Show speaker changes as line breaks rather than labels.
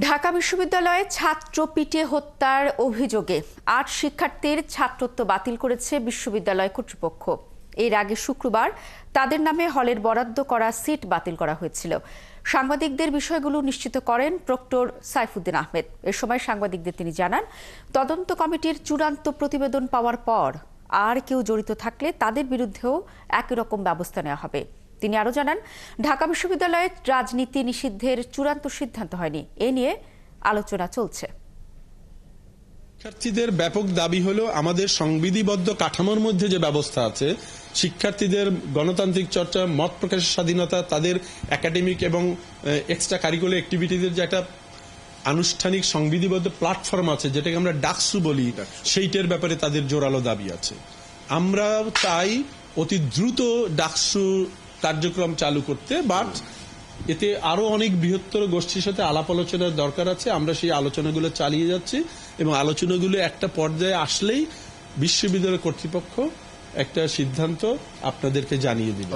ঢাকা বিশ্ববিদ্যালয়ে ছাত্র পিটিয়ে হত্যার অভিযোগে ৮ শিক্ষার্থীর ছাত্রত্ব বাতিল করেছে বিশ্ববিদ্যালয় কর্তৃপক্ষ। এর আগে শুক্রবার তাদের নামে হলের বরাদ্দ করা সিট বাতিল করা হয়েছিল। সাংবাদিকদের বিষয়গুলো নিশ্চিত করেন প্রক্টর সাইফুদ্দিন আহমেদ। এ সময় সাংবাদিকদের তিনি জানান, তদন্ত কমিটির চূড়ান্ত প্রতিবেদন পাওয়ার পর আর কেউ জড়িত থাকলে তাদের বিরুদ্ধেও একই রকম ব্যবস্থা নেওয়া হবে। তিনি আরও জানান, ঢাকা বিশ্ববিদ্যালয়ে রাজনীতি নিষিদ্ধের চূড়ান্ত সিদ্ধান্ত হয়নি, এ নিয়ে আলোচনা চলছে।
শিক্ষার্থীদের ব্যাপক দাবি হলো আমাদের সংবিধিবদ্ধ কাঠামোর মধ্যে যে ব্যবস্থা আছে, শিক্ষার্থীদের গণতান্ত্রিক চর্চা, মত প্রকাশের স্বাধীনতা, তাদের একাডেমিক এবং এক্সট্রা কারিকুলার অ্যাক্টিভিটিদের যে একটা আনুষ্ঠানিক সংবিধিবদ্ধ প্ল্যাটফর্ম আছে, যেটাকে আমরা ডাকসু বলি, সেইটার ব্যাপারে তাদের জোরালো দাবি আছে। আমরা চাই অতি দ্রুত ডাকসু কার্যক্রম চালু করতে, বাট এতে আরো অনেক বৃহত্তর গোষ্ঠীর সাথে আলাপ আলোচনার দরকার আছে। আমরা সেই আলোচনাগুলো চালিয়ে যাচ্ছি এবং আলোচনাগুলো একটা পর্যায়ে আসলেই বিশ্ববিদ্যালয় কর্তৃপক্ষ একটা সিদ্ধান্ত আপনাদেরকে জানিয়ে দিবে।